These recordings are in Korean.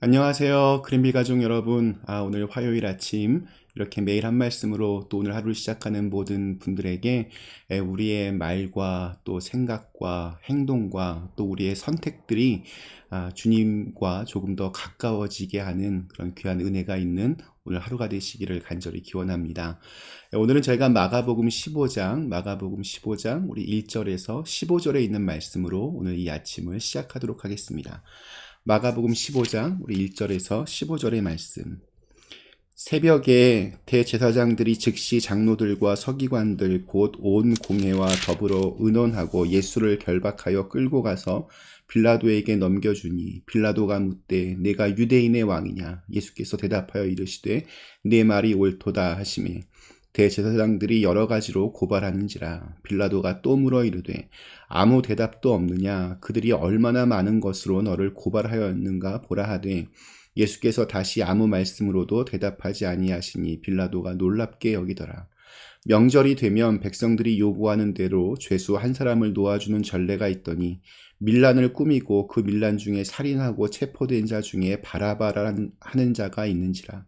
안녕하세요. 그린빌 가족 여러분. 오늘 화요일 아침 이렇게 매일 한 말씀으로 또 오늘 하루를 시작하는 모든 분들에게 우리의 말과 또 생각과 행동과 또 우리의 선택들이 주님과 조금 더 가까워지게 하는 그런 귀한 은혜가 있는 오늘 하루가 되시기를 간절히 기원합니다. 오늘은 저희가 마가복음 15장 우리 1절에서 15절에 있는 말씀으로 오늘 이 아침을 시작하도록 하겠습니다. 마가복음 15장 우리 1절에서 15절의 말씀. 새벽에 대제사장들이 즉시 장로들과 서기관들 곧 온 공회와 더불어 의논하고 예수를 결박하여 끌고 가서 빌라도에게 넘겨주니 빌라도가 묻되 내가 유대인의 왕이냐? 예수께서 대답하여 이르시되 내 말이 옳도다 하시매 대제사장들이 여러 가지로 고발하는지라. 빌라도가 또 물어 이르되 아무 대답도 없느냐? 그들이 얼마나 많은 것으로 너를 고발하였는가 보라 하되 예수께서 다시 아무 말씀으로도 대답하지 아니하시니 빌라도가 놀랍게 여기더라. 명절이 되면 백성들이 요구하는 대로 죄수 한 사람을 놓아주는 전례가 있더니 밀란을 꾸미고 그 밀란 중에 살인하고 체포된 자 중에 바라바라는 하는 자가 있는지라.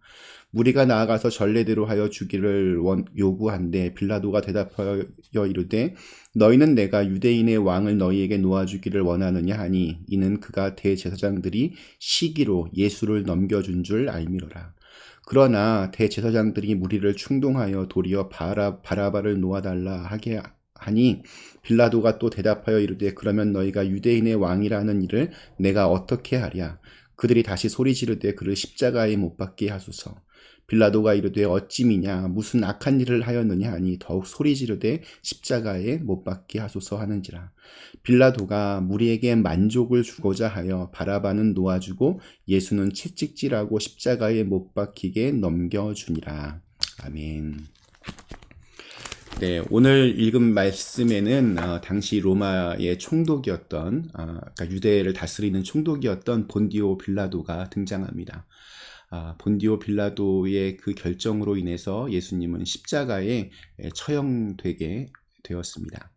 무리가 나아가서 전례대로 하여 주기를 요구한데 빌라도가 대답하여 이르되 너희는 내가 유대인의 왕을 너희에게 놓아주기를 원하느냐 하니 이는 그가 대제사장들이 시기로 예수를 넘겨준 줄 알미로라. 그러나 대제사장들이 무리를 충동하여 도리어 바라바를 놓아달라 하게 하니 빌라도가 또 대답하여 이르되 그러면 너희가 유대인의 왕이라는 일을 내가 어떻게 하랴? 그들이 다시 소리 지르되 그를 십자가에 못 박게 하소서. 빌라도가 이르되 어찌미냐 무슨 악한 일을 하였느냐 하니 더욱 소리 지르되 십자가에 못 박게 하소서 하는지라. 빌라도가 무리에게 만족을 주고자 하여 바라바는 놓아주고 예수는 채찍질하고 십자가에 못 박히게 넘겨주니라. 아멘. 네, 오늘 읽은 말씀에는 당시 로마의 총독이었던 그러니까 유대를 다스리는 총독이었던 본디오 빌라도가 등장합니다. 본디오 빌라도의 그 결정으로 인해서 예수님은 십자가에 처형되게 되었습니다.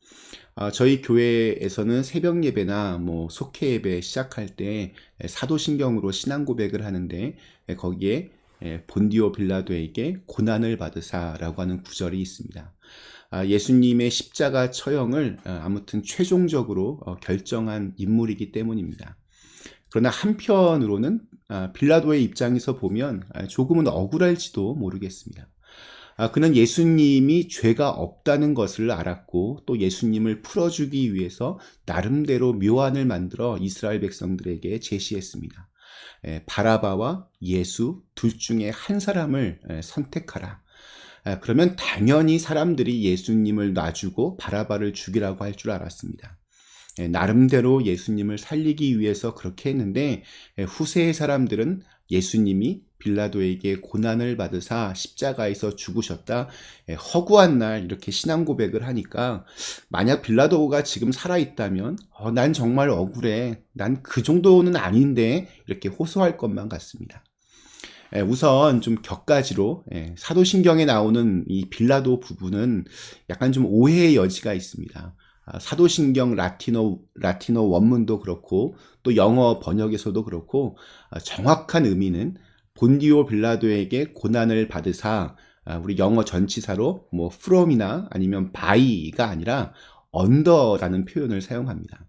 저희 교회에서는 새벽 예배나 속회 예배 시작할 때 사도신경으로 신앙 고백을 하는데 거기에 본디오 빌라도에게 고난을 받으사라고 하는 구절이 있습니다. 예수님의 십자가 처형을 아무튼 최종적으로 결정한 인물이기 때문입니다. 그러나 한편으로는 빌라도의 입장에서 보면 조금은 억울할지도 모르겠습니다. 그는 예수님이 죄가 없다는 것을 알았고 또 예수님을 풀어주기 위해서 나름대로 묘안을 만들어 이스라엘 백성들에게 제시했습니다. 바라바와 예수 둘 중에 한 사람을 선택하라. 그러면 당연히 사람들이 예수님을 놔주고 바라바를 죽이라고 할 줄 알았습니다. 나름대로 예수님을 살리기 위해서 그렇게 했는데 후세의 사람들은 예수님이 빌라도에게 고난을 받으사 십자가에서 죽으셨다. 허구한 날 이렇게 신앙 고백을 하니까 만약 빌라도가 지금 살아있다면 난 정말 억울해. 난 그 정도는 아닌데 이렇게 호소할 것만 같습니다. 우선 좀 격가지로 사도신경에 나오는 이 빌라도 부분은 약간 좀 오해의 여지가 있습니다. 사도신경 라틴어 원문도 그렇고 또 영어 번역에서도 그렇고 정확한 의미는 본디오 빌라도에게 고난을 받으사 우리 영어 전치사로 from이나 아니면 by가 아니라 under라는 표현을 사용합니다.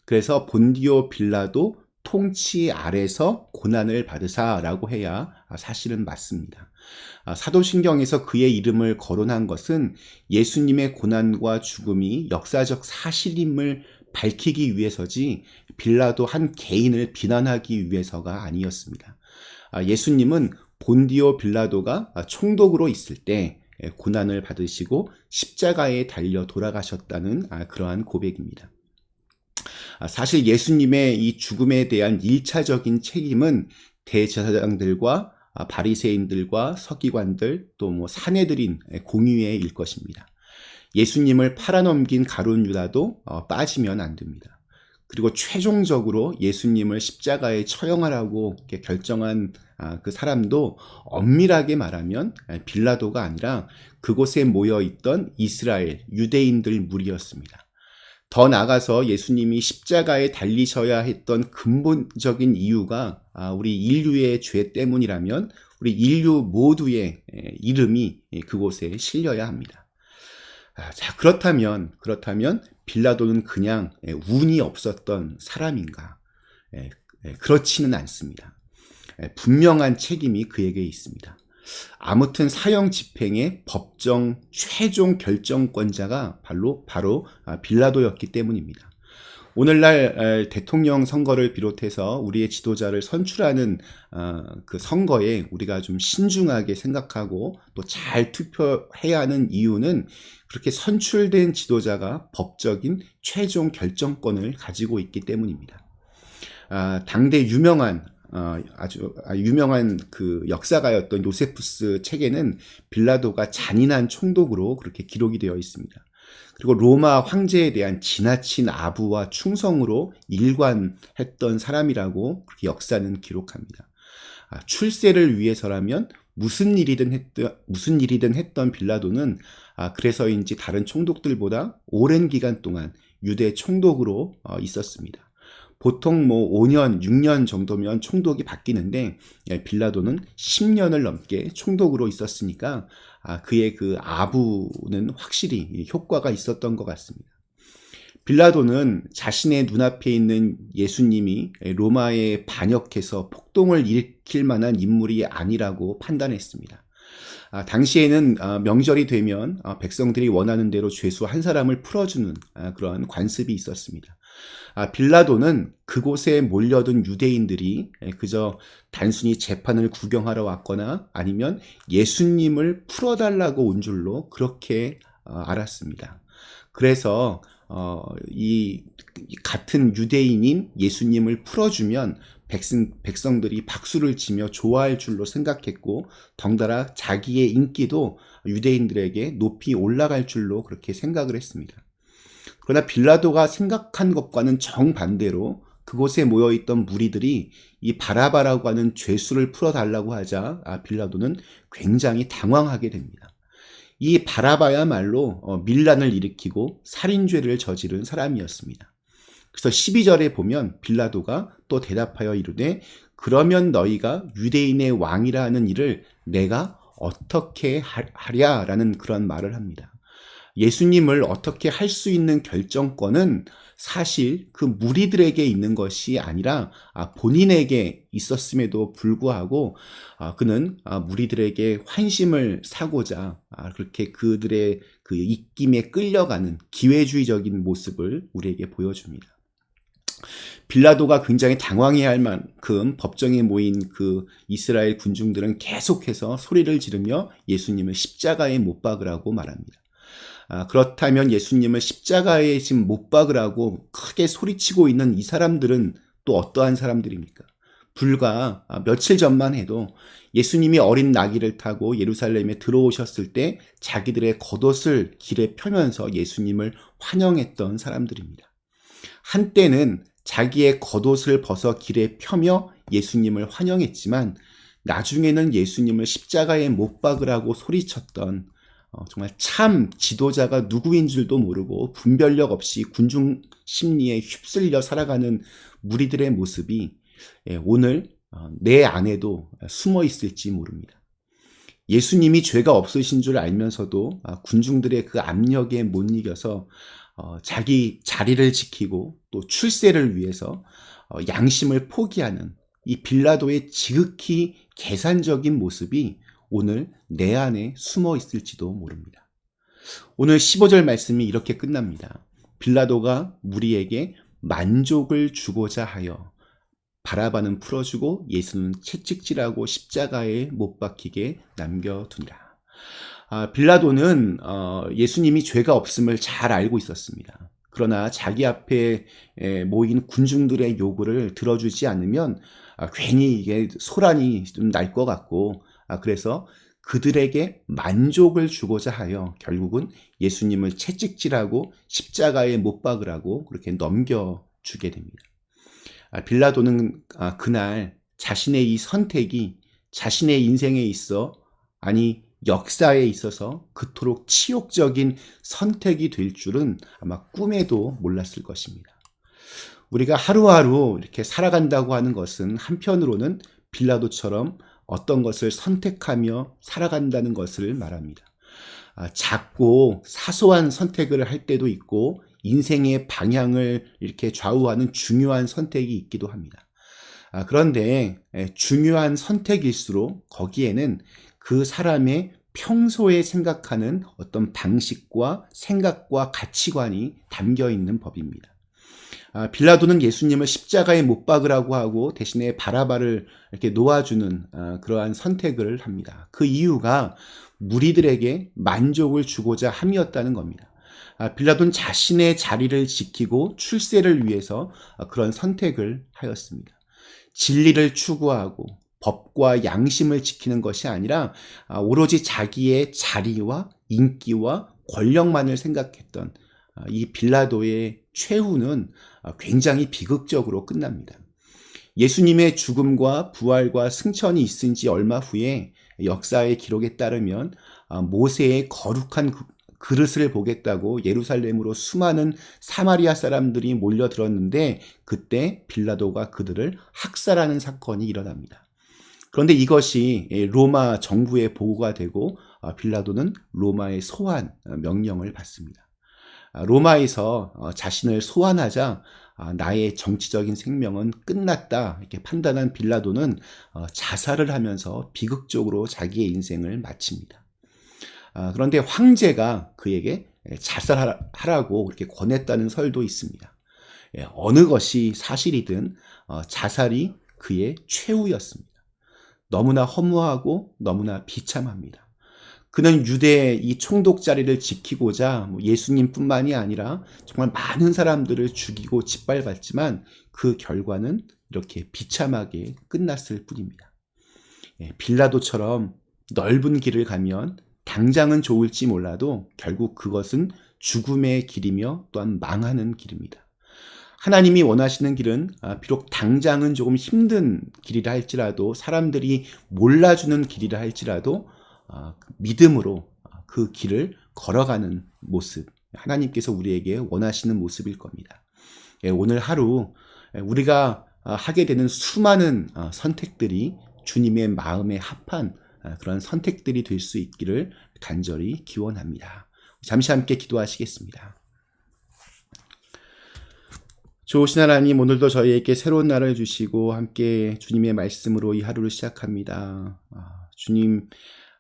그래서 본디오 빌라도 통치 아래서 고난을 받으사라고 해야 사실은 맞습니다. 사도신경에서 그의 이름을 거론한 것은 예수님의 고난과 죽음이 역사적 사실임을 밝히기 위해서지 빌라도 한 개인을 비난하기 위해서가 아니었습니다. 예수님은 본디오 빌라도가 총독으로 있을 때 고난을 받으시고 십자가에 달려 돌아가셨다는 그러한 고백입니다. 사실 예수님의 이 죽음에 대한 1차적인 책임은 대제사장들과 바리새인들과 서기관들 또 사내들인 공의회의 일 것입니다. 예수님을 팔아넘긴 가룟 유다도 빠지면 안 됩니다. 그리고 최종적으로 예수님을 십자가에 처형하라고 결정한 그 사람도 엄밀하게 말하면 빌라도가 아니라 그곳에 모여있던 이스라엘 유대인들 무리였습니다. 더 나아가서 예수님이 십자가에 달리셔야 했던 근본적인 이유가 우리 인류의 죄 때문이라면 우리 인류 모두의 이름이 그곳에 실려야 합니다. 자, 그렇다면 빌라도는 그냥 운이 없었던 사람인가? 그렇지는 않습니다. 분명한 책임이 그에게 있습니다. 아무튼 사형 집행의 법정 최종 결정권자가 바로 빌라도였기 때문입니다. 오늘날 대통령 선거를 비롯해서 우리의 지도자를 선출하는 그 선거에 우리가 좀 신중하게 생각하고 또 잘 투표해야 하는 이유는 그렇게 선출된 지도자가 법적인 최종 결정권을 가지고 있기 때문입니다. 당대 아주 유명한 그 역사가였던 요세푸스 책에는 빌라도가 잔인한 총독으로 그렇게 기록이 되어 있습니다. 그리고 로마 황제에 대한 지나친 아부와 충성으로 일관했던 사람이라고 그렇게 역사는 기록합니다. 출세를 위해서라면 무슨 일이든 했던 빌라도는 그래서인지 다른 총독들보다 오랜 기간 동안 유대 총독으로 있었습니다. 보통 5년, 6년 정도면 총독이 바뀌는데 빌라도는 10년을 넘게 총독으로 있었으니까 그의 그 아부는 확실히 효과가 있었던 것 같습니다. 빌라도는 자신의 눈앞에 있는 예수님이 로마에 반역해서 폭동을 일으킬 만한 인물이 아니라고 판단했습니다. 당시에는 명절이 되면 백성들이 원하는 대로 죄수 한 사람을 풀어주는 그런 관습이 있었습니다. 빌라도는 그곳에 몰려든 유대인들이 그저 단순히 재판을 구경하러 왔거나 아니면 예수님을 풀어달라고 온 줄로 그렇게 알았습니다. 그래서 이 같은 유대인인 예수님을 풀어주면 백성들이 박수를 치며 좋아할 줄로 생각했고 덩달아 자기의 인기도 유대인들에게 높이 올라갈 줄로 그렇게 생각을 했습니다. 그러나 빌라도가 생각한 것과는 정반대로 그곳에 모여있던 무리들이 이 바라바라고 하는 죄수를 풀어달라고 하자 빌라도는 굉장히 당황하게 됩니다. 이 바라바야말로 밀란을 일으키고 살인죄를 저지른 사람이었습니다. 그래서 12절에 보면 빌라도가 또 대답하여 이르되 그러면 너희가 유대인의 왕이라 하는 일을 내가 어떻게 하랴라는 그런 말을 합니다. 예수님을 어떻게 할 수 있는 결정권은 사실 그 무리들에게 있는 것이 아니라 본인에게 있었음에도 불구하고 그는 무리들에게 환심을 사고자 그렇게 그들의 그 입김에 끌려가는 기회주의적인 모습을 우리에게 보여줍니다. 빌라도가 굉장히 당황해야 할 만큼 법정에 모인 그 이스라엘 군중들은 계속해서 소리를 지르며 예수님을 십자가에 못 박으라고 말합니다. 그렇다면 예수님을 십자가에 지금 못 박으라고 크게 소리치고 있는 이 사람들은 또 어떠한 사람들입니까? 불과 며칠 전만 해도 예수님이 어린 나귀를 타고 예루살렘에 들어오셨을 때 자기들의 겉옷을 길에 펴면서 예수님을 환영했던 사람들입니다. 한때는 자기의 겉옷을 벗어 길에 펴며 예수님을 환영했지만 나중에는 예수님을 십자가에 못 박으라고 소리쳤던 정말 참 지도자가 누구인 줄도 모르고 분별력 없이 군중 심리에 휩쓸려 살아가는 무리들의 모습이 오늘 내 안에도 숨어 있을지 모릅니다. 예수님이 죄가 없으신 줄 알면서도 군중들의 그 압력에 못 이겨서 자기 자리를 지키고 또 출세를 위해서 양심을 포기하는 이 빌라도의 지극히 계산적인 모습이 오늘 내 안에 숨어 있을지도 모릅니다. 오늘 15절 말씀이 이렇게 끝납니다. 빌라도가 무리에게 만족을 주고자 하여 바라바는 풀어주고 예수는 채찍질하고 십자가에 못 박히게 남겨두니라. 빌라도는 예수님이 죄가 없음을 잘 알고 있었습니다. 그러나 자기 앞에 모인 군중들의 요구를 들어주지 않으면 괜히 이게 소란이 좀 날 것 같고 그래서 그들에게 만족을 주고자 하여 결국은 예수님을 채찍질하고 십자가에 못 박으라고 그렇게 넘겨주게 됩니다. 빌라도는 그날 자신의 이 선택이 자신의 인생에 있어 역사에 있어서 그토록 치욕적인 선택이 될 줄은 아마 꿈에도 몰랐을 것입니다. 우리가 하루하루 이렇게 살아간다고 하는 것은 한편으로는 빌라도처럼 어떤 것을 선택하며 살아간다는 것을 말합니다. 작고 사소한 선택을 할 때도 있고 인생의 방향을 이렇게 좌우하는 중요한 선택이 있기도 합니다. 그런데 중요한 선택일수록 거기에는 그 사람의 평소에 생각하는 어떤 방식과 생각과 가치관이 담겨 있는 법입니다. 빌라도는 예수님을 십자가에 못 박으라고 하고 대신에 바라바를 이렇게 놓아주는 그러한 선택을 합니다. 그 이유가 무리들에게 만족을 주고자 함이었다는 겁니다. 빌라도는 자신의 자리를 지키고 출세를 위해서 그런 선택을 하였습니다. 진리를 추구하고 법과 양심을 지키는 것이 아니라 오로지 자기의 자리와 인기와 권력만을 생각했던 이 빌라도의 최후는 굉장히 비극적으로 끝납니다. 예수님의 죽음과 부활과 승천이 있은 지 얼마 후에 역사의 기록에 따르면 모세의 거룩한 그릇을 보겠다고 예루살렘으로 수많은 사마리아 사람들이 몰려들었는데 그때 빌라도가 그들을 학살하는 사건이 일어납니다. 그런데 이것이 로마 정부의 보고가 되고 빌라도는 로마의 소환 명령을 받습니다. 로마에서 자신을 소환하자 나의 정치적인 생명은 끝났다 이렇게 판단한 빌라도는 자살을 하면서 비극적으로 자기의 인생을 마칩니다. 그런데 황제가 그에게 자살하라고 그렇게 권했다는 설도 있습니다. 어느 것이 사실이든 자살이 그의 최후였습니다. 너무나 허무하고 너무나 비참합니다. 그는 유대의 이 총독 자리를 지키고자 예수님뿐만이 아니라 정말 많은 사람들을 죽이고 짓밟았지만 그 결과는 이렇게 비참하게 끝났을 뿐입니다. 빌라도처럼 넓은 길을 가면 당장은 좋을지 몰라도 결국 그것은 죽음의 길이며 또한 망하는 길입니다. 하나님이 원하시는 길은 비록 당장은 조금 힘든 길이라 할지라도 사람들이 몰라주는 길이라 할지라도 믿음으로 그 길을 걸어가는 모습, 하나님께서 우리에게 원하시는 모습일 겁니다. 오늘 하루 우리가 하게 되는 수많은 선택들이 주님의 마음에 합한 그런 선택들이 될 수 있기를 간절히 기원합니다. 잠시 함께 기도하시겠습니다. 좋으신 하나님, 오늘도 저희에게 새로운 날을 주시고 함께 주님의 말씀으로 이 하루를 시작합니다. 주님,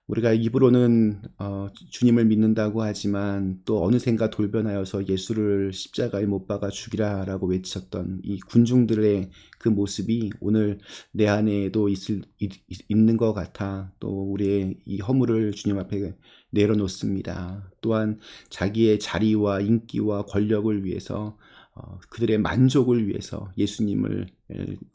우리가 입으로는 주님을 믿는다고 하지만 또 어느샌가 돌변하여서 예수를 십자가에 못 박아 죽이라라고 외쳤던 이 군중들의 그 모습이 오늘 내 안에도 있는 것 같아 또 우리의 이 허물을 주님 앞에 내려놓습니다. 또한 자기의 자리와 인기와 권력을 위해서 그들의 만족을 위해서 예수님을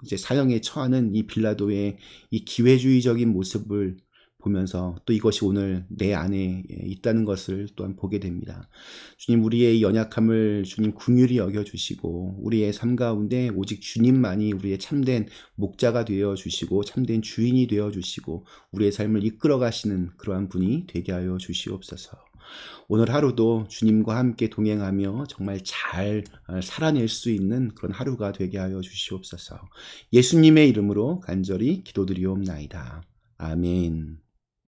이제 사형에 처하는 이 빌라도의 이 기회주의적인 모습을 보면서 또 이것이 오늘 내 안에 있다는 것을 또한 보게 됩니다. 주님, 우리의 연약함을 주님 긍휼히 여겨주시고 우리의 삶 가운데 오직 주님만이 우리의 참된 목자가 되어주시고 참된 주인이 되어주시고 우리의 삶을 이끌어 가시는 그러한 분이 되게 하여 주시옵소서. 오늘 하루도 주님과 함께 동행하며 정말 잘 살아낼 수 있는 그런 하루가 되게 하여 주시옵소서. 예수님의 이름으로 간절히 기도드리옵나이다. 아멘.